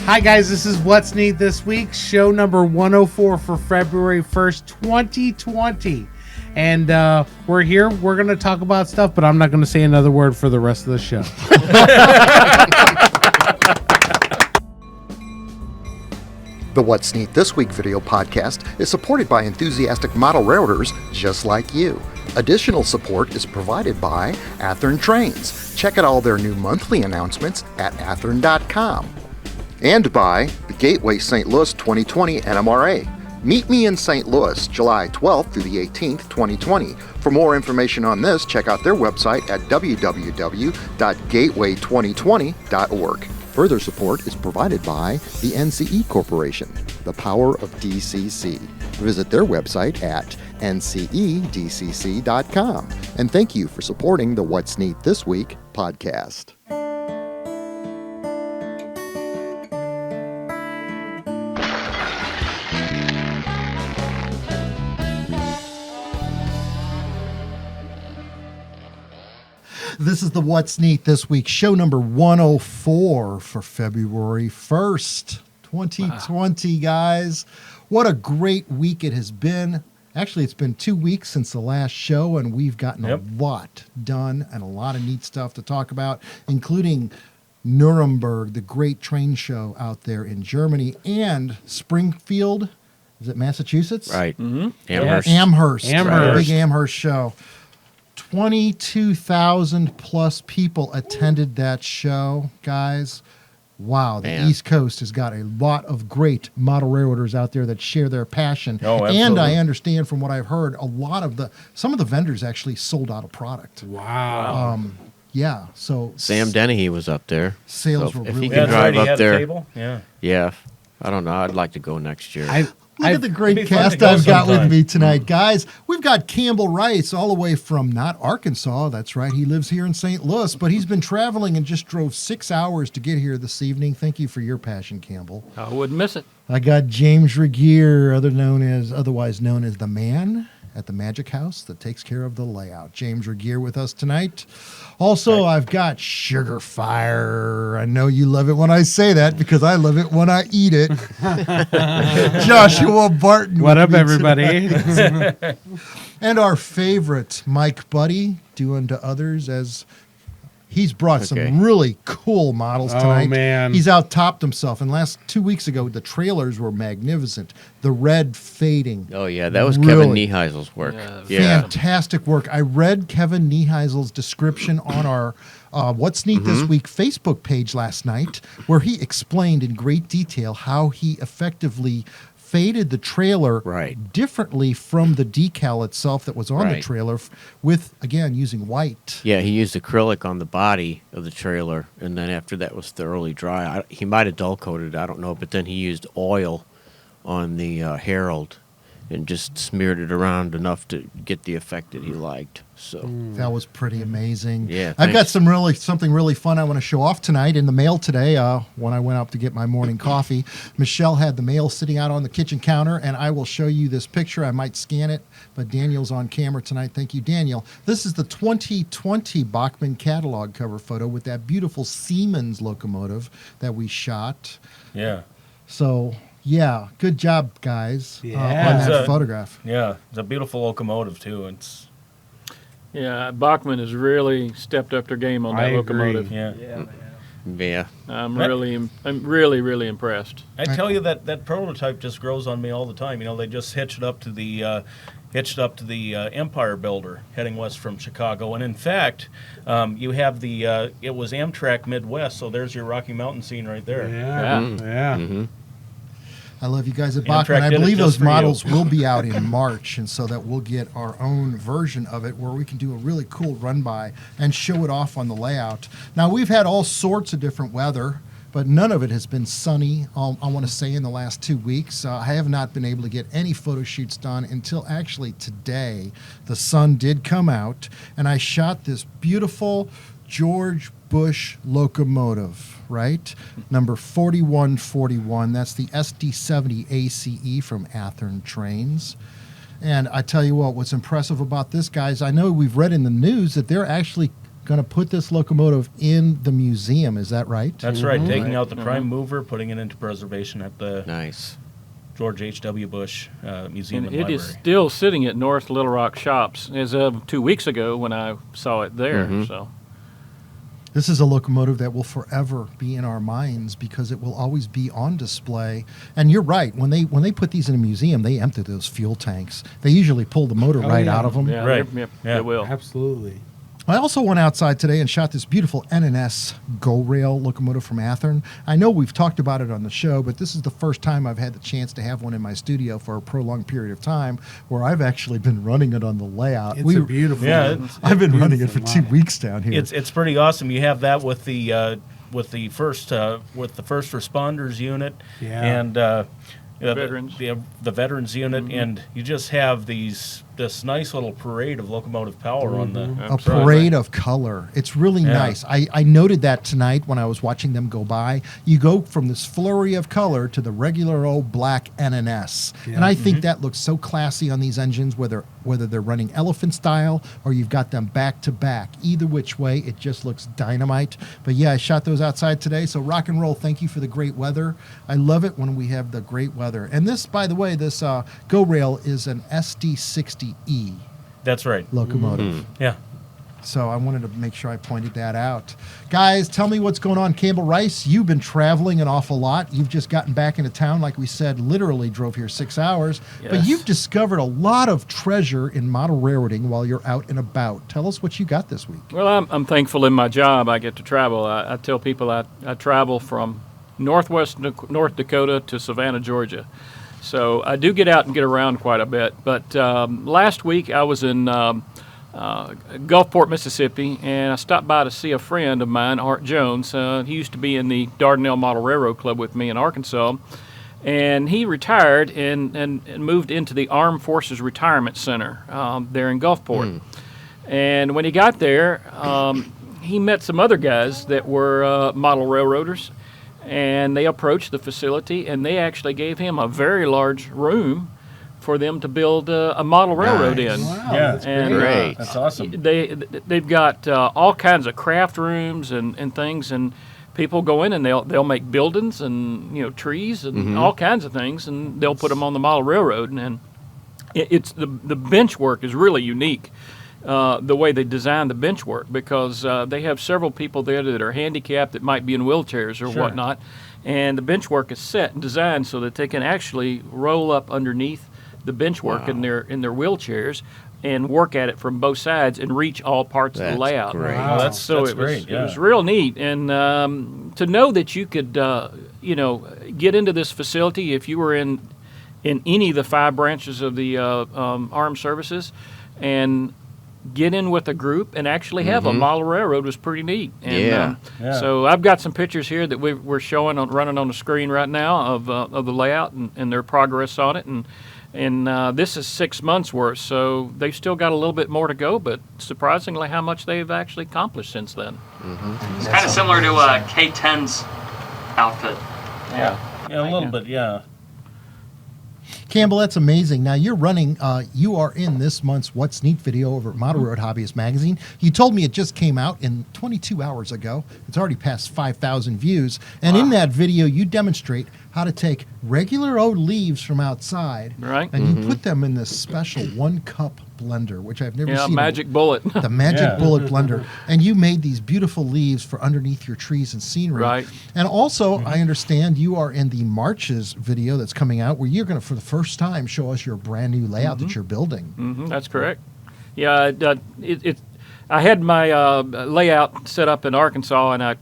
Hi guys, this is What's Neat This Week, show number 104 for February 1st, 2020. And we're here, we're going to talk about stuff, but I'm not going to say another word for the rest of the show. The What's Neat This Week video podcast is supported by enthusiastic model railroaders just like you. Additional support is provided by Athearn Trains. Check out all their new monthly announcements at athearn.com. And by the Gateway St. Louis 2020 NMRA. Meet me in St. Louis, July 12th through the 18th, 2020. For more information on this, check out their website at www.gateway2020.org. Further support is provided by the NCE Corporation, the power of DCC. Visit their website at ncedcc.com. And thank you for supporting the What's Neat This Week podcast. This is the What's Neat This Week, show number 104 for February 1st, 2020, guys. What a great week it has been. Actually, it's been 2 weeks since the last show, and we've gotten a lot done and a lot of neat stuff to talk about, including Nuremberg, the great train show out there in Germany, and Springfield. Is it Massachusetts? Right. Mm-hmm. Amherst. Amherst. Big Amherst show. 22,000 plus people attended that show, guys. Wow, the East Coast has got a lot of great model railroaders out there that share their passion. Oh, absolutely. And I understand from what I've heard, some of the vendors actually sold out of product. Wow. Yeah, so Sam Dennehy was up there. Sales So were if really he good. can drive He up had a there. table? Yeah. Yeah. I don't know. I'd like to go next year. Look at the It'd great be fun cast to go I've got with sometime. me tonight, guys. We've got Campbell Rice all the way from not Arkansas. That's right. He lives here in St. Louis, but he's been traveling and just drove 6 hours to get here this evening. Thank you for your passion, Campbell. I wouldn't miss it. I got James Regier, otherwise known as the man at the Magic House that takes care of the layout. James Regier with us tonight. Also, I've got Sugar Fire. I know you love it when I say that because I love it when I eat it. Joshua Barton. What with up, me everybody? tonight. And our favorite, Mike Budde, doing to others as he's brought some really cool models tonight. Oh, man. He's out-topped himself. And 2 weeks ago, the trailers were magnificent. The red fading. Oh, yeah. That was Really? Kevin Nieheisel's work. Yeah. Fantastic work. I read Kevin Nieheisel's description on our What's Neat This Week Facebook page last night, where he explained in great detail how he effectively faded the trailer differently from the decal itself that was on the trailer with, again, using white. Yeah, he used acrylic on the body of the trailer, and then after that was thoroughly dry. He might have dull-coated, I don't know, but then he used oil on the Herald and just smeared it around enough to get the effect that he liked. So That was pretty amazing. Yeah, I've got something really fun I want to show off tonight in the mail today. When I went up to get my morning coffee, Michelle had the mail sitting out on the kitchen counter, and I will show you this picture. I might scan it, but Daniel's on camera tonight. Thank you, Daniel. This is the 2020 Bachmann catalog cover photo with that beautiful Siemens locomotive that we shot. Yeah. So, yeah, good job, guys, on that photograph. Yeah, it's a beautiful locomotive, too. Yeah, Bachmann has really stepped up their game on that locomotive. Yeah. Yeah. I'm really impressed. I tell you that prototype just grows on me all the time. You know, they just hitched it up to the Empire Builder heading west from Chicago, and in fact, you have it was Amtrak Midwest, so there's your Rocky Mountain scene right there. Yeah. Mm-hmm. I love you guys at Bachmann. I believe those models will be out in March, and so that we'll get our own version of it where we can do a really cool run-by and show it off on the layout. Now, we've had all sorts of different weather, but none of it has been sunny, I want to say, in the last 2 weeks. I have not been able to get any photo shoots done until actually today. The sun did come out, and I shot this beautiful George Bush locomotive, right? Number 4141. That's the SD70 ACE from Athearn Trains. And I tell you what, what's impressive about this, guys, I know we've read in the news that they're actually going to put this locomotive in the museum. Is that right? That's right. Taking out the prime mover, putting it into preservation at the Nice. George H.W. Bush Museum And and it Library. is still sitting at North Little Rock Shops as of 2 weeks ago when I saw it there. So This is a locomotive that will forever be in our minds because it will always be on display. And you're right. When they put these in a museum, they empty those fuel tanks. They usually pull the motor right out of them. yeah, Right. Yep, Yeah. they will. Absolutely. I also went outside today and shot this beautiful NNS Go Rail locomotive from Athern. I know we've talked about it on the show, but this is the first time I've had the chance to have one in my studio for a prolonged period of time where I've actually been running it on the layout. It's a beautiful. Yeah, I've been running it for beautiful 2 weeks down here. It's pretty awesome. You have that with the first responders unit Yeah. and Veterans. the veterans unit, and you just have this nice little parade of locomotive power on the A parade of color. It's really Yeah. nice. I noted that tonight when I was watching them go by. You go from this flurry of color to the regular old black NNS. Yeah. And I think that looks so classy on these engines, whether they're running elephant style or you've got them back to back. Either which way, it just looks dynamite. But yeah, I shot those outside today. So rock and roll, thank you for the great weather. I love it when we have the great weather. And this, by the way, this Go Rail is an SD60E That's right. locomotive. Yeah. So I wanted to make sure I pointed that out. Guys, tell me what's going on. Campbell Rice, you've been traveling an awful lot. You've just gotten back into town, like we said, literally drove here 6 hours. But Yes. you've discovered a lot of treasure in model railroading while you're out and about. Tell us what you got this week. Well, I'm thankful in my job I get to travel. I tell people I travel from North Dakota to Savannah, Georgia. So I do get out and get around quite a bit. But last week I was in Gulfport, Mississippi, and I stopped by to see a friend of mine, Art Jones. He used to be in the Dardanelle Model Railroad Club with me in Arkansas. And he retired and moved into the Armed Forces Retirement Center there in Gulfport. And when he got there, he met some other guys that were model railroaders. And they approached the facility, and they actually gave him a very large room for them to build a model railroad in. Wow, Yeah. that's And, Great. That's awesome. They've got all kinds of craft rooms and things, and people go in and they'll make buildings and trees and all kinds of things, and they'll put them on the model railroad. And it's the bench work is really unique. The way they design the bench work, because they have several people there that are handicapped that might be in wheelchairs or Sure. whatnot, and the bench work is set and designed so that they can actually roll up underneath the bench work in their wheelchairs and work at it from both sides and reach all parts of That's the layout. great. Wow. That's So great. it was real neat, and to know that you could get into this facility if you were in any of the 5 branches of the armed services and get in with a group and actually have a model railroad was pretty neat. And, Yeah. Yeah. So I've got some pictures here that we're showing running on the screen right now of the layout and their progress on it. And this is 6 months worth, so they've still got a little bit more to go, but surprisingly how much they've actually accomplished since then. It's kind of similar to a K10's outfit. Yeah. Yeah, a little bit, yeah. Campbell, that's amazing. Now you're running, you are in this month's What's Neat video over at Model Road Hobbyist Magazine. You told me it just came out in 22 hours ago. It's already passed 5,000 views. And in that video, you demonstrate how to take regular old leaves from outside Right. and you put them in this special 1-cup blender, which I've never Yeah, seen. magic bullet. The Magic Yeah. Bullet blender. And you made these beautiful leaves for underneath your trees and scenery. Right. And also, I understand you are in the Marches video that's coming out where you're going to, for the first time, show us your brand new layout that you're building. That's correct. Yeah, I had my layout set up in Arkansas, and I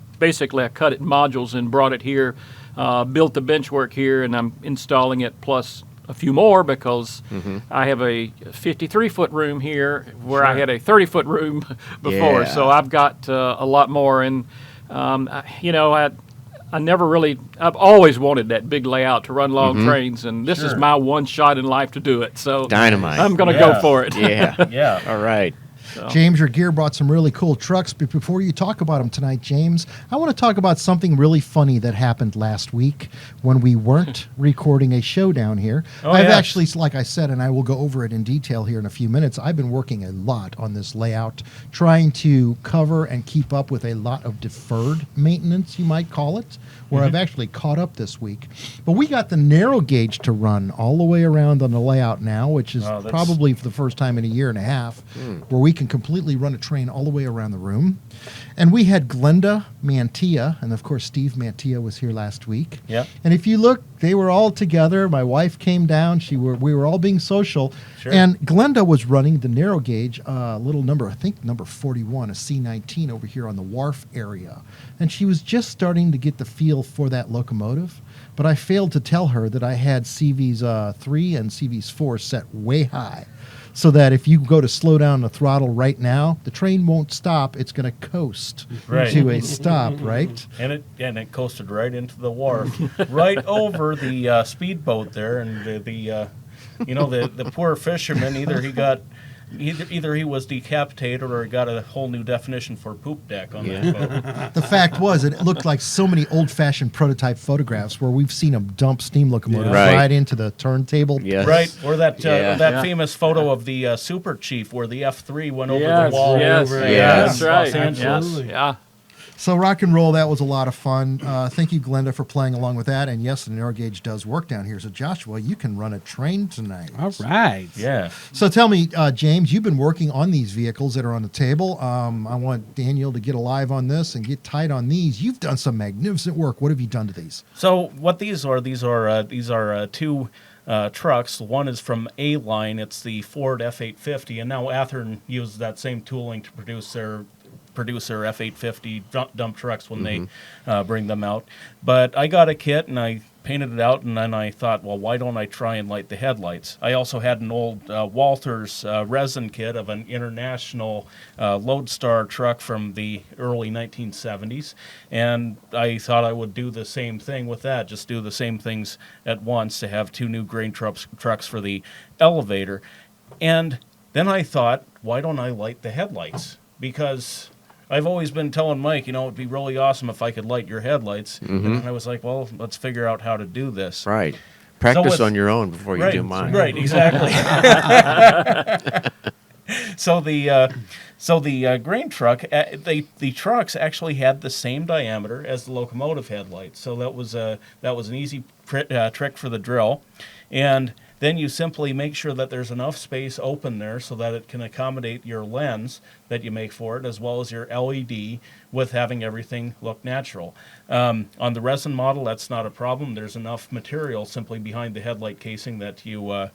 cut it in modules and brought it here, built the bench work here, and I'm installing it plus a few more because I have a 53-foot room here where I had a 30-foot room before. Yeah. So I've got a lot more, and I never really. I've always wanted that big layout to run long trains, and this is Sure. my one shot in life to do it. So Dynamite. I'm going to Yeah. go for it. Yeah. Yeah. All right. So. James, your gear brought some really cool trucks, but before you talk about them tonight, James, I want to talk about something really funny that happened last week when we weren't recording a show down here. I've actually, like I said, and I will go over it in detail here in a few minutes, I've been working a lot on this layout, trying to cover and keep up with a lot of deferred maintenance, you might call it, where I've actually caught up this week. But we got the narrow gauge to run all the way around on the layout now, which is probably for the first time in a year and a half, where we can completely run a train all the way around the room. And we had Glenda Mantia, and of course Steve Mantia was here last week. Yep. And if you look, they were all together. My wife came down. We were all being social. Sure. And Glenda was running the narrow gauge, little number, I think number 41, a C19 over here on the wharf area. And she was just starting to get the feel for that locomotive. But I failed to tell her that I had CVs 3 and CVs 4 set way high, so that if you go to slow down the throttle right now, the train won't stop. It's going to coast to a stop, right? And it coasted right into the wharf, right over the speedboat there, and the poor fisherman, either he was decapitated or he got a whole new definition for poop deck on that boat. The fact was, it looked like so many old-fashioned prototype photographs where we've seen them dump steam locomotives right into the turntable. Yes. Right, or that famous photo of the Super Chief where the F3 went over the wall. Yes, that's right. Los Angeles. Yes, yeah. So rock and roll, that was a lot of fun. Thank you, Glenda, for playing along with that. And yes, the narrow gauge does work down here. So Joshua, you can run a train tonight. All right. Yeah. So tell me, James, you've been working on these vehicles that are on the table. I want Daniel to get alive on this and get tight on these. You've done some magnificent work. What have you done to these? So what these are two trucks. One is from A-Line. It's the Ford F850, and now Athearn uses that same tooling to produce their F850 dump trucks when they bring them out. But I got a kit and I painted it out, and then I thought, well, why don't I try and light the headlights? I also had an old Walters resin kit of an International Lodestar truck from the early 1970s, and I thought I would do the same thing with that, just do the same things at once to have two new grain trucks for the elevator. And then I thought, why don't I light the headlights? Because I've always been telling Mike, it'd be really awesome if I could light your headlights. And I was like, well, let's figure out how to do this. Right. Practice on your own before you do mine. Right, exactly. So the grain truck, the trucks actually had the same diameter as the locomotive headlights. So that was an easy trick for the drill. And then you simply make sure that there's enough space open there so that it can accommodate your lens that you make for it, as well as your LED, with having everything look natural. On the resin model, that's not a problem. There's enough material simply behind the headlight casing that you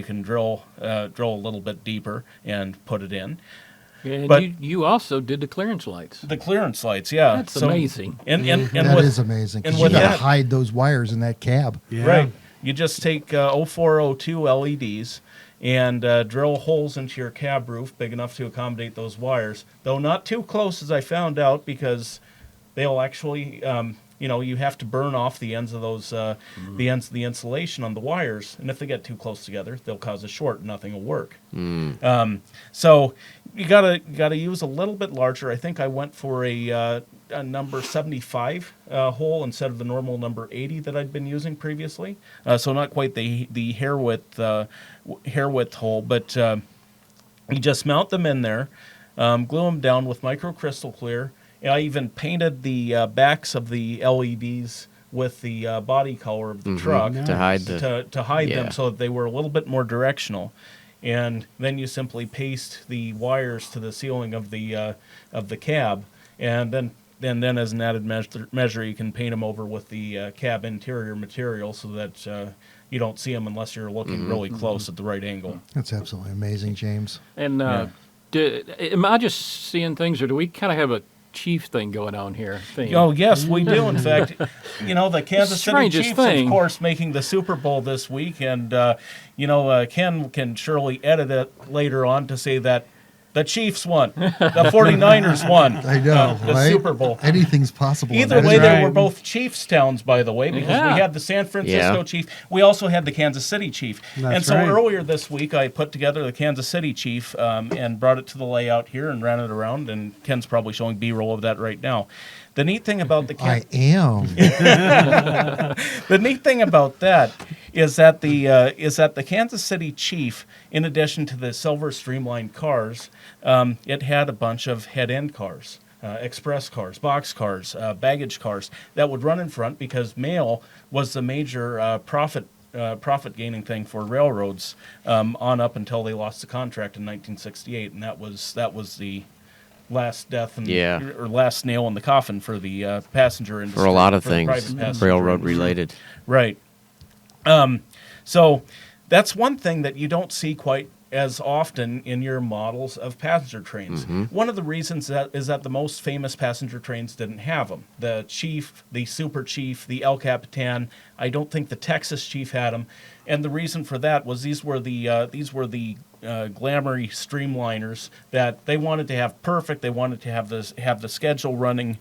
can drill a little bit deeper and put it in. And but you also did the clearance lights. The clearance lights, yeah. That's amazing. And that is amazing. And you got to hide those wires in that cab. Yeah. Right. You just take 0402 LEDs and drill holes into your cab roof big enough to accommodate those wires, though not too close, as I found out, because they'll actually, you have to burn off the ends of those, the ends of the insulation on the wires, and if they get too close together, they'll cause a short and nothing will work. So you gotta use a little bit larger. I think I went for a number 75 hole instead of the normal number 80 that I'd been using previously. So not quite the hair width hole, but you just mount them in there, glue them down with microcrystal clear. And I even painted the backs of the LEDs with the body color of the truck to hide them so that they were a little bit more directional. And then you simply paste the wires to the ceiling of the cab, and then as an added measure, you can paint them over with the cab interior material so that you don't see them unless you're looking really close at the right angle. That's absolutely amazing, James. And am I just seeing things, or do we kind of have a Chief thing going on here? Oh, yes, we do. In fact, the Kansas City Chiefs, thing. Of course, making the Super Bowl this week, and Ken can surely edit it later on to say that The Chiefs won. The 49ers won. I know, the right? Super Bowl. Anything's possible. in Either that. way, they right. were both Chiefs towns, by the way, because Yeah. we had the San Francisco Yeah. Chief. We also had the Kansas City Chief. That's and so right. earlier this week, I put together the Kansas City Chief and brought it to the layout here and ran it around. And Ken's probably showing B-roll of that right now. The neat thing about the I am. The neat thing about that is that the Kansas City Chief, in addition to the silver streamlined cars, it had a bunch of head-end cars, express cars, box cars, baggage cars that would run in front because mail was the major profit gaining thing for railroads on up until they lost the contract in 1968, and that was the last death and or last nail in the coffin for the passenger industry. For a lot of for the private things, passenger railroad industry. related. Right. So that's one thing that you don't see quite as often in your models of passenger trains. One of the reasons is that the most famous passenger trains didn't have them. The Chief, the Super Chief, the El Capitan. I don't think the Texas Chief had them. And the reason for that was these were the glamoury streamliners that they wanted to have perfect. They wanted to have the schedule running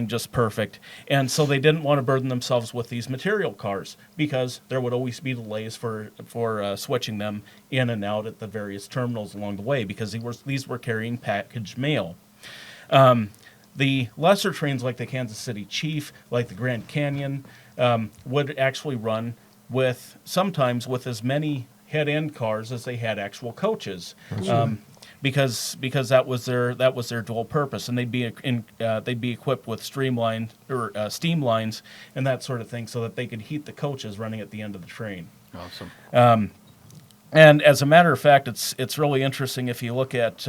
just perfect, and so they didn't want to burden themselves with these material cars because there would always be delays for switching them in and out at the various terminals along the way because these were carrying package mail. The lesser trains like the Kansas City Chief, like the Grand Canyon, would actually run sometimes with as many head-end cars as they had actual coaches, because that was their dual purpose, and they'd be equipped with streamlined or steam lines and that sort of thing, so that they could heat the coaches running at the end of the train. Awesome. And as a matter of fact, it's really interesting if you look at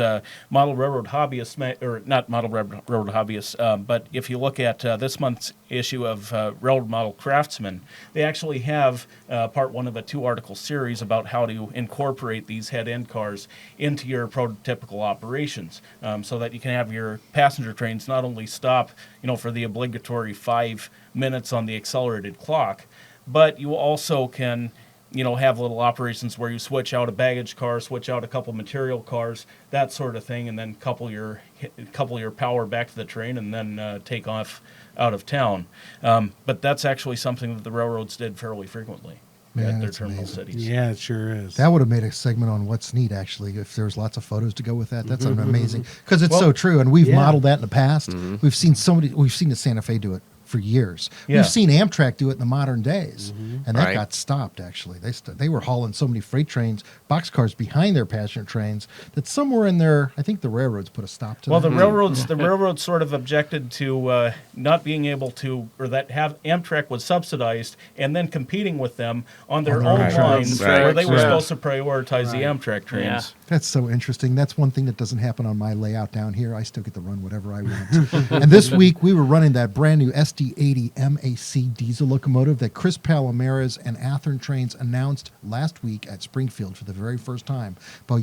Model Railroad Hobbyists, or not Model Railroad Hobbyists, but if you look at this month's issue of Railroad Model Craftsman, they actually have part one of a 2-article series about how to incorporate these head-end cars into your prototypical operations, so that you can have your passenger trains not only stop, for the obligatory 5 minutes on the accelerated clock, but you also can have little operations where you switch out a baggage car, switch out a couple material cars, that sort of thing, and then couple your power back to the train and then take off out of town. But that's actually something that the railroads did fairly frequently at their terminal cities. Yeah, it sure is. That would have made a segment on what's neat, actually, if there's lots of photos to go with that. That's amazing, because it's so true, and we've modeled that in the past. We've seen the Santa Fe do it for years. Yeah. We've seen Amtrak do it in the modern days, and that Right. got stopped, actually. They were hauling so many freight trains, boxcars behind their passenger trains, that somewhere in there, I think the railroads put a stop to Well, that. the railroads sort of objected to not being able to, or that Amtrak was subsidized and then competing with them on their own Right. lines Right. where they were Yeah. supposed to prioritize the Amtrak trains. Yeah. That's so interesting. That's one thing that doesn't happen on my layout down here. I still get to run whatever I want. And this week, we were running that brand new SD80 MAC diesel locomotive that Chris Palomares and Athearn Trains announced last week at Springfield for the very first time. But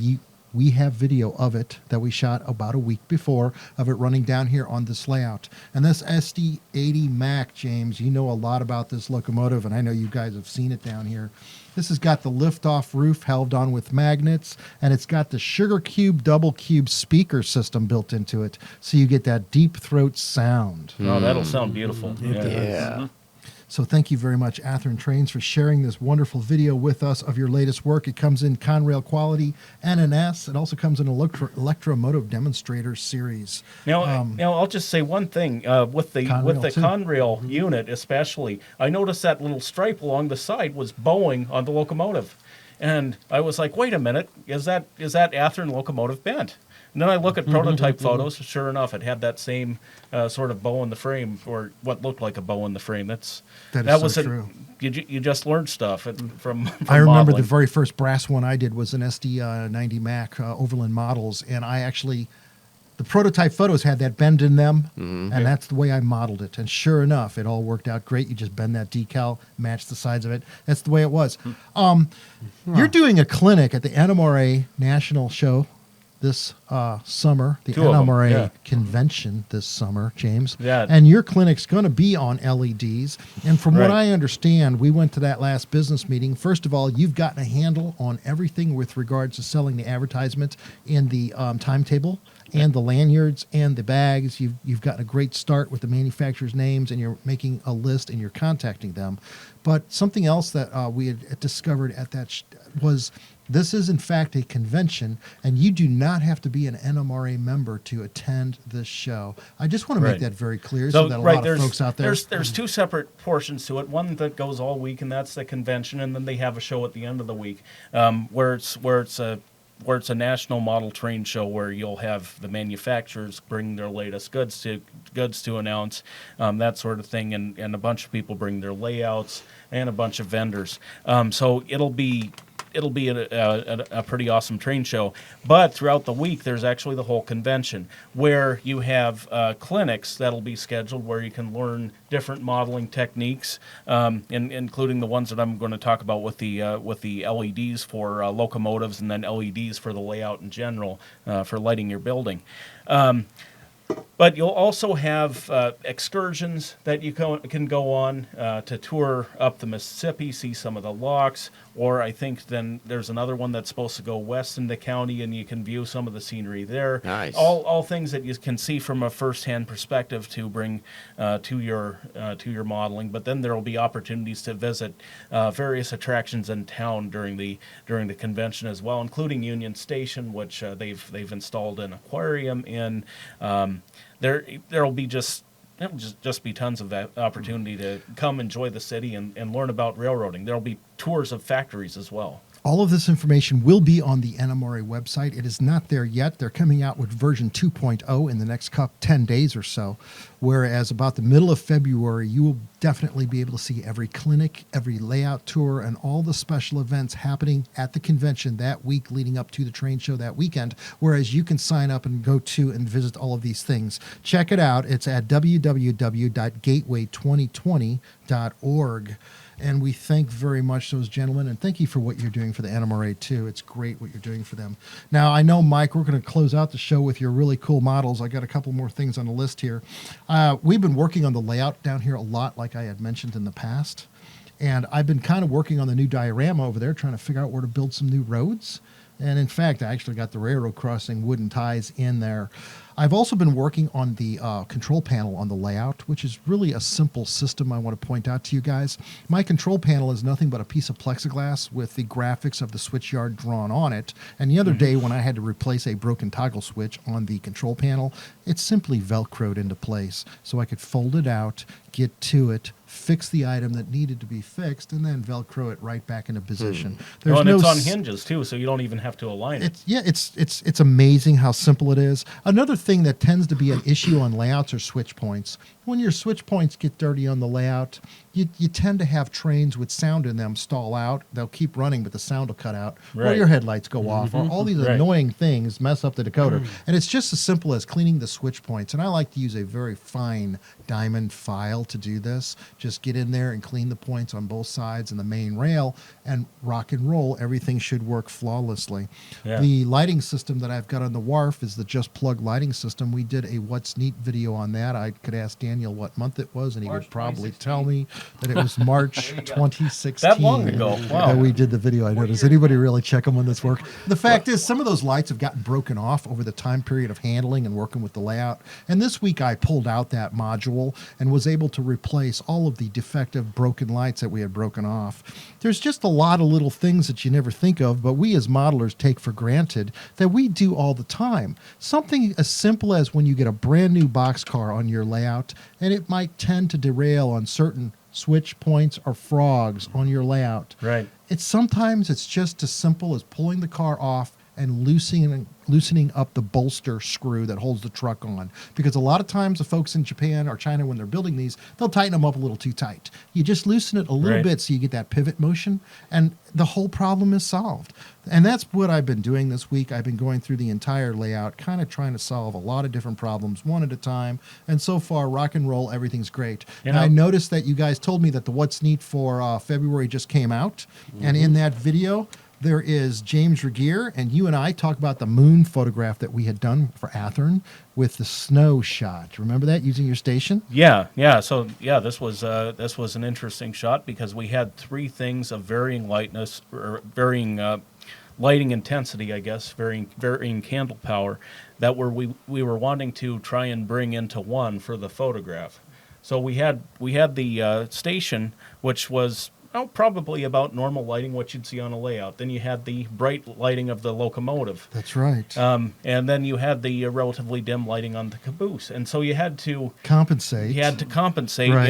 we have video of it that we shot about a week before of it running down here on this layout. And this SD80 MAC, James, you know a lot about this locomotive, and I know you guys have seen it down here. This has got the lift-off roof held on with magnets, and it's got the Sugar Cube double cube speaker system built into it, so you get that deep throat sound. Oh, that'll sound beautiful. Yeah. So thank you very much, Athearn Trains, for sharing this wonderful video with us of your latest work. It comes in Conrail quality, NNS. It also comes in Electromotive Demonstrator series. Now, I'll just say one thing with the Conrail, too. Conrail unit, especially. I noticed that little stripe along the side was Boeing on the locomotive, and I was like, "Wait a minute, is that Athearn locomotive bent?" And then I look at prototype photos. Sure enough, it had that same sort of bow in the frame, or what looked like a bow in the frame. That is so true. You just learned stuff from I remember modeling. the very first brass one I did was an SD90 Mac Overland models, and the prototype photos had that bend in them, and that's the way I modeled it. And sure enough, it all worked out great. You just bend that decal, match the sides of it. That's the way it was. You're doing a clinic at the NMRA National Show this summer, the 2 of them, NMRA yeah. convention this summer, James. Yeah. And your clinic's going to be on LEDs. And from what Right. I understand, we went to that last business meeting. First of all, you've gotten a handle on everything with regards to selling the advertisement in the timetable and the lanyards and the bags. You've gotten a great start with the manufacturers' names, and you're making a list and you're contacting them. But something else that we had discovered at that was this is, in fact, a convention, and you do not have to be an NMRA member to attend this show. I just want to make Right. that very clear so that a lot of folks out there... There's 2 separate portions to it. One that goes all week, and that's the convention, and then they have a show at the end of the week where it's a national model train show where you'll have the manufacturers bring their latest goods to announce, that sort of thing, and a bunch of people bring their layouts and a bunch of vendors. So it'll be a pretty awesome train show. But throughout the week, there's actually the whole convention where you have clinics that'll be scheduled where you can learn different modeling techniques, including the ones that I'm going to talk about with the LEDs for locomotives and then LEDs for the layout in general for lighting your building. But you'll also have excursions that you can go on to tour up the Mississippi, see some of the locks, or I think then there's another one that's supposed to go west in the county, and you can view some of the scenery there. Nice. All things that you can see from a first-hand perspective to bring to your modeling. But then there will be opportunities to visit various attractions in town during the convention as well, including Union Station, which they've installed an aquarium in. There'll be just be tons of that opportunity to come enjoy the city and learn about railroading. There'll be tours of factories as well. All of this information will be on the NMRA website. It is not there yet. They're coming out with version 2.0 in the next 10 days or so, whereas about the middle of February, you will definitely be able to see every clinic, every layout tour, and all the special events happening at the convention that week leading up to the train show that weekend, whereas you can sign up and go to and visit all of these things. Check it out. It's at www.gateway2020.org. And we thank very much those gentlemen, and thank you for what you're doing for the NMRA, too. It's great what you're doing for them. Now, I know, Mike, we're going to close out the show with your really cool models. I got a couple more things on the list here. We've been working on the layout down here a lot, like I had mentioned in the past. And I've been kind of working on the new diorama over there, trying to figure out where to build some new roads. And in fact, I actually got the railroad crossing wooden ties in there. I've also been working on the control panel on the layout, which is really a simple system I want to point out to you guys. My control panel is nothing but a piece of plexiglass with the graphics of the switch yard drawn on it. And the other day when I had to replace a broken toggle switch on the control panel, it simply Velcroed into place. So I could fold it out, get to it, fix the item that needed to be fixed, and then Velcro it right back into position. And it's on hinges too, so you don't even have to align it. It's amazing how simple it is. Another thing that tends to be an issue on layouts are switch points. When your switch points get dirty on the layout, you tend to have trains with sound in them stall out. They'll keep running, but the sound will cut out, or Right. your headlights go off, or all these Right. annoying things mess up the decoder. And it's just as simple as cleaning the switch points. And I like to use a very fine diamond file to do this. Just get in there and clean the points on both sides and the main rail, and rock and roll. Everything should work flawlessly. Yeah. The lighting system that I've got on the wharf is the Just Plug lighting system. We did a What's Neat video on that. I could ask Daniel what month it was, and he March would probably 2016. tell me that it was March 2016. That long ago. Wow. That we did the video. I know. Does anybody really check them on this work? The fact is, some of those lights have gotten broken off over the time period of handling and working with the layout. And this week I pulled out that module and was able to replace all of the defective broken lights that we had broken off. There's just a lot of little things that you never think of, but we as modelers take for granted that we do all the time. Something as simple as when you get a brand new boxcar on your layout, and it might tend to derail on certain switch points or frogs on your layout. Right. Sometimes it's just as simple as pulling the car off and loosening up the bolster screw that holds the truck on. Because a lot of times the folks in Japan or China, when they're building these, they'll tighten them up a little too tight. You just loosen it a little Right. bit so you get that pivot motion, and the whole problem is solved. And that's what I've been doing this week. I've been going through the entire layout, kind of trying to solve a lot of different problems one at a time. And so far, rock and roll, everything's great. You And know- I noticed that you guys told me that the What's Neat for February just came out. And in that video, there is James Regier, and you and I talk about the moon photograph that we had done for Athearn with the snow shot. Remember that, using your station? Yeah. So this was an interesting shot because we had three things of varying lightness or varying lighting intensity, I guess, varying candle power that we were wanting to try and bring into one for the photograph. So we had the station, which was probably about normal lighting, what you'd see on a layout. Then you had the bright lighting of the locomotive. That's right. And then you had the relatively dim lighting on the caboose. And so you had to compensate. Right.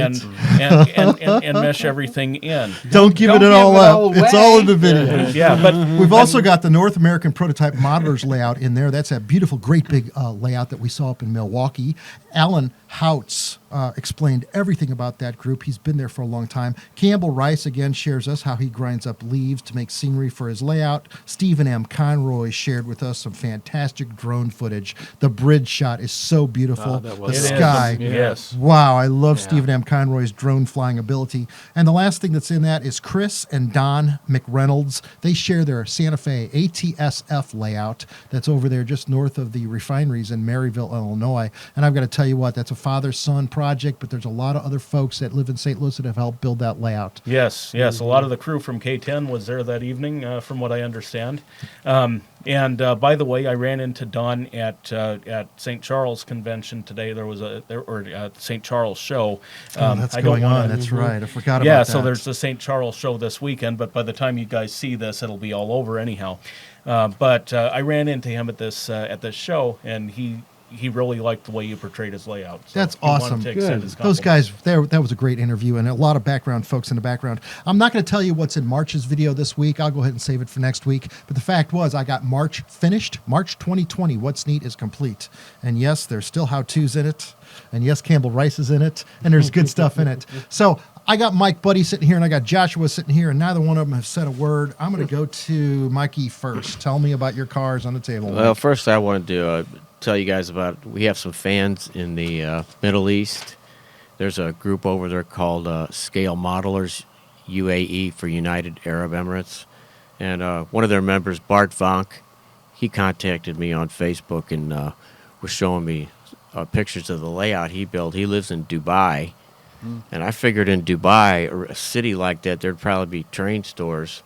and mesh everything in. Don't give it all up. It's all in the video. Yeah, but we've also got the North American Prototype Modelers layout in there. That's that beautiful, great big layout that we saw up in Milwaukee. Alan Houts explained everything about that group. He's been there for a long time. Campbell Rice, again, shares us how he grinds up leaves to make scenery for his layout. Stephen M. Conroy shared with us some fantastic drone footage. The bridge shot is so beautiful. The sky. Yes. Wow, I love Stephen M. Conroy's drone flying ability. And the last thing that's in that is Chris and Don McReynolds. They share their Santa Fe ATSF layout that's over there just north of the refineries in Maryville, Illinois. And I've got to tell you what, that's a father-son project, but there's a lot of other folks that live in St. Louis that have helped build that layout. Yes. A lot of the crew from K10 was there that evening, from what I understand. And by the way, I ran into Don at St. Charles Convention today. There was St. Charles show. That's going on. That's right. I forgot about that. Yeah, so there's the St. Charles show this weekend, but by the time you guys see this, it'll be all over anyhow. But I ran into him at this show, and he really liked the way you portrayed his layout. So that's awesome. Those guys, that was a great interview, and a lot of background folks in the background. I'm not going to tell you what's in March's video this week. I'll go ahead and save it for next week. But the fact was, I got March finished. March 2020, What's Neat is complete. And yes, there's still how-tos in it. And yes, Campbell Rice is in it. And there's good stuff in it. So I got Mike Budde sitting here, and I got Joshua sitting here, and neither one of them have said a word. I'm going to go to Mikey first. Tell me about your cars on the table. Well, first I wanted to tell you guys about, we have some fans in the Middle East. There's a group over there called Scale Modelers UAE for United Arab Emirates. And one of their members, Bart Vonk, he contacted me on Facebook and was showing me pictures of the layout he built. He lives in Dubai. And I figured in Dubai, or a city like that, there'd probably be train stores,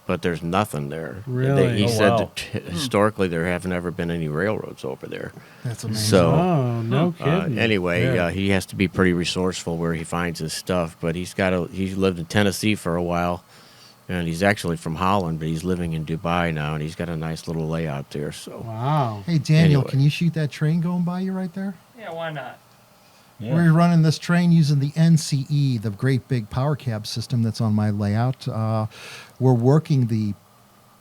but there's nothing there. Really? He said that historically there haven't ever been any railroads over there. That's amazing. So, no kidding. Anyway, he has to be pretty resourceful where he finds his stuff. But he's lived in Tennessee for a while, and he's actually from Holland, but he's living in Dubai now, and he's got a nice little layout there. So, wow. Hey, Daniel, Anyway. can you shoot that train going by you right there? Yeah, why not? Yeah. We're running this train using the NCE, the great big power cab system that's on my layout. We're working the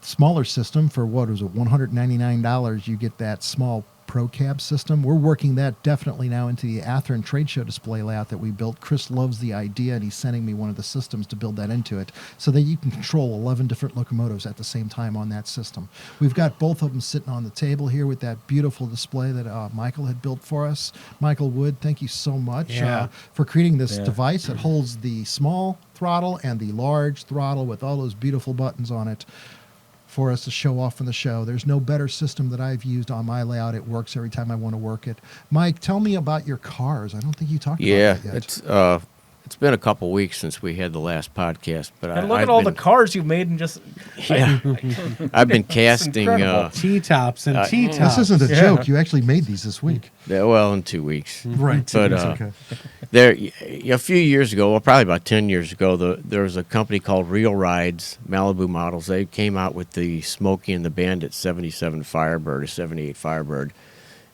smaller system for what is it, $199. You get that small Pro Cab system. We're working that definitely now into the Athearn trade show display layout that we built. Chris loves the idea, and he's sending me one of the systems to build that into it so that you can control 11 different locomotives at the same time on that system. We've got both of them sitting on the table here with that beautiful display that Michael had built for us. Michael Wood, thank you so much for creating this device that holds the small throttle and the large throttle with all those beautiful buttons on it for us to show off in the show. There's no better system that I've used on my layout. It works every time I want to work it. Mike, tell me about your cars. I don't think you talked about that yet. It's been a couple weeks since we had the last podcast, but And look at all the cars you've made and just... I've been casting. T-tops and T-tops. This isn't a joke. You actually made these this week. Well, in 2 weeks. Right. But okay. there, a few years ago, well, probably about 10 years ago, there was a company called Real Rides, Malibu Models. They came out with the Smokey and the Bandit 77 Firebird, or 78 Firebird.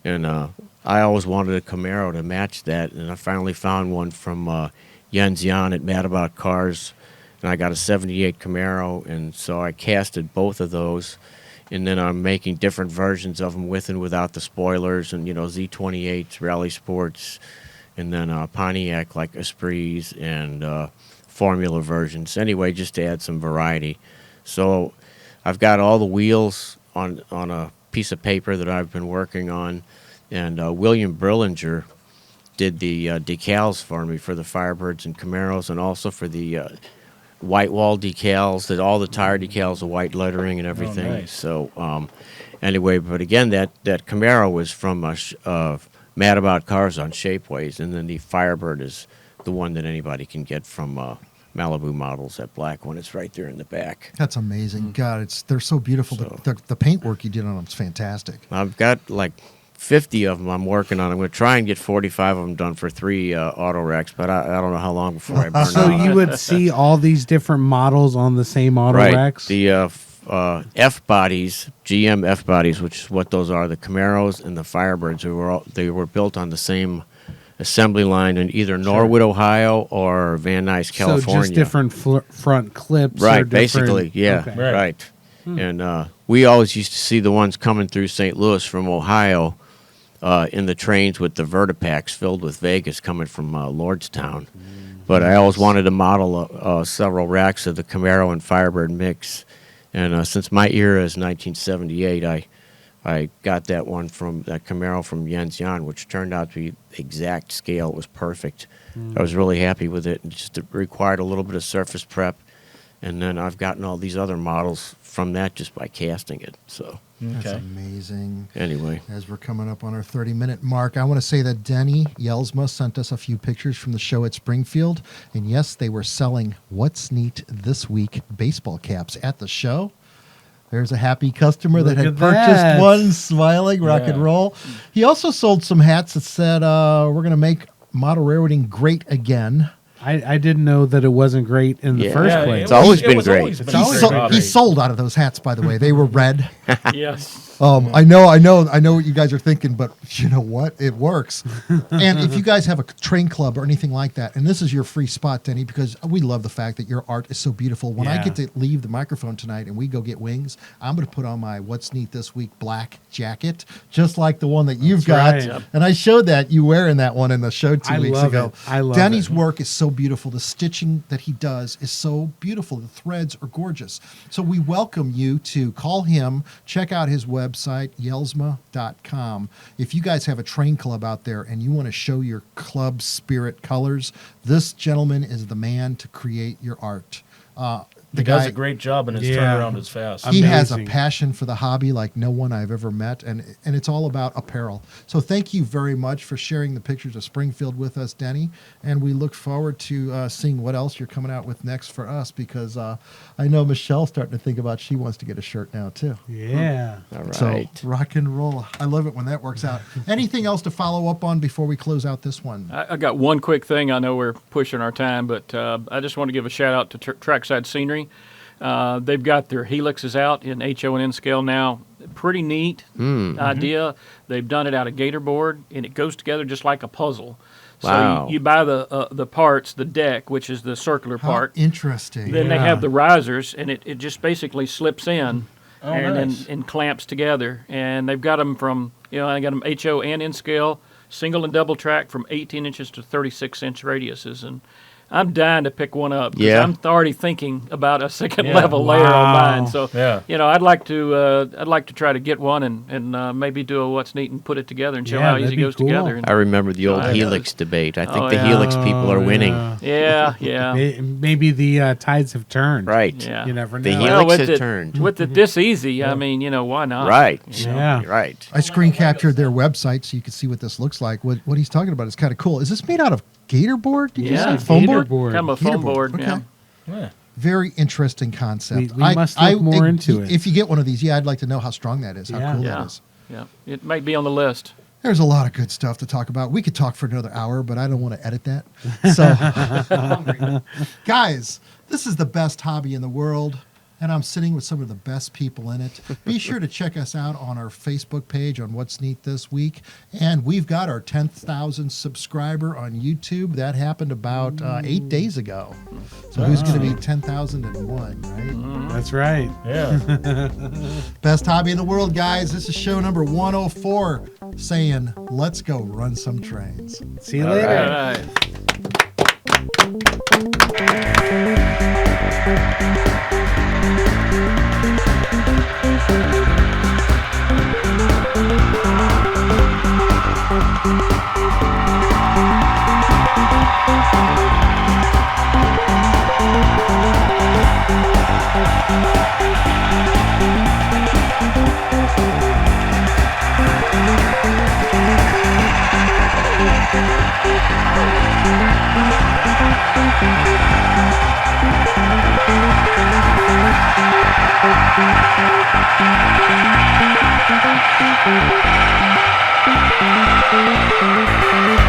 And I always wanted a Camaro to match that, and I finally found one from Jens Jan at Mad About Cars, and I got a 78 Camaro, and so I casted both of those. And then I'm making different versions of them with and without the spoilers, and, Z28s, Rally Sports, and then Pontiac, like Esprits, and Formula versions. Anyway, just to add some variety. So I've got all the wheels on a piece of paper that I've been working on, and William Brillinger did the decals for me for the Firebirds and Camaros, and also for the white wall decals. That all the tire decals are white lettering and everything. nice. So anyway, but again, that Camaro was from Mad About Cars on Shapeways, and then the Firebird is the one that anybody can get from Malibu Models. That black one, it's right there in the back. That's amazing. God, they're so beautiful. So- The paint work you did on them is fantastic. I've got like 50 of them I'm working on. I'm going to try and get 45 of them done for 3 auto wrecks, but I don't know how long before I burn So out. you would see all these different models on the same auto Right. racks? The F bodies, GM F bodies, which is what those are, the Camaros and the Firebirds, they were built on the same assembly line in either Norwood, Ohio, or Van Nuys, California. So just different front clips? or Right, different- basically, yeah, Okay. right. And we always used to see the ones coming through St. Louis from Ohio in the trains with the Vertipacks filled with Vegas coming from Lordstown. But I always wanted to model several racks of the Camaro and Firebird mix. And since my era is 1978, I got that Camaro from Jens Jan, which turned out to be exact scale. It was perfect. I was really happy with it. It just required a little bit of surface prep. And then I've gotten all these other models from that just by casting it. So That's Okay. amazing. anyway, As we're coming up on our 30-minute mark, I want to say that Denny Yelsma sent us a few pictures from the show at Springfield. And yes, they were selling What's Neat This Week baseball caps at the show. There's a happy customer that Look had at purchased that. one, smiling, rock and Yeah. roll. He also sold some hats that said, we're going to make model railroading great again. I didn't know that it wasn't great in the Yeah. first Yeah, place. It's always been was great. always been It's a always great been hobby. He sold out of those hats, by the way. They were red. Yes. I know what you guys are thinking, but you know what? It works. And if you guys have a train club or anything like that, and this is your free spot, Denny, because we love the fact that your art is so beautiful. When I Yeah. get to leave the microphone tonight and we go get wings, I'm going to put on my What's Neat This Week black jacket, just like the one that you've got. That's right. And I showed that you wearing that one in the show 2 I weeks love ago. it. I love Denny's it. work is so beautiful. The stitching that he does is so beautiful. The threads are gorgeous. So we welcome you to call him, check out his website, yelsma.com. If you guys have a train club out there and you want to show your club spirit colors, this gentleman is the man to create your art. He does a great job, and his Yeah. turnaround is fast. He has a Amazing. passion for the hobby like no one I've ever met, and it's all about apparel. So thank you very much for sharing the pictures of Springfield with us, Denny, and we look forward to seeing what else you're coming out with next for us, because I know Michelle's starting to think about she wants to get a shirt now too. Yeah. all right. So rock and roll. I love it when that works out. Anything else to follow up on before we close out this one? I got one quick thing. I know we're pushing our time, but I just want to give a shout out to Trackside Scenery. They've got their Helixes out in HO&N scale now. Pretty neat idea. They've done it out of gator board, and it goes together just like a puzzle. Wow. So you buy the parts, the deck, which is the circular How part. interesting. Then they Yeah. have the risers, and it just basically slips in Oh, and nice. then and clamps together. And they've got them from, I got them HO and N scale, single and double track from 18 inches to 36-inch radiuses. And I'm dying to pick one up because Yeah. I'm already thinking about a second Yeah. level layer on mine. Wow. So Yeah. I'd like to try to get one and maybe do a What's Neat and put it together and show Yeah, how that'd easy be it goes cool. together. And I remember the old I know. Helix debate. I think Oh, the yeah. Helix people are winning. Yeah. yeah. Maybe the tides have turned. Right. Yeah. You never know. The Well, Helix with has it, turned. with it this easy, I mean, why not? Right. Yeah. Right. I screen captured their website so you can see what this looks like. What he's talking about is kind of cool. Is this made out of gator board? Did you Yeah, say foam gator board? board. Kind of a Gator foam board, Okay. yeah. Yeah. Very interesting concept. We must look more into it. If you get one of these, I'd like to know how strong that is, how Yeah. cool Yeah. that is. Yeah, it might be on the list. There's a lot of good stuff to talk about. We could talk for another hour, but I don't want to edit that. So, guys, this is the best hobby in the world, and I'm sitting with some of the best people in it. Be sure to check us out on our Facebook page on What's Neat This Week. And we've got our 10,000 subscriber on YouTube. That happened about 8 days ago. So who's going to be 10,001, right? That's right. Yeah. Best hobby in the world, guys. This is show number 104 saying, let's go run some trains. See you All later. All right. Thank you. Thank you.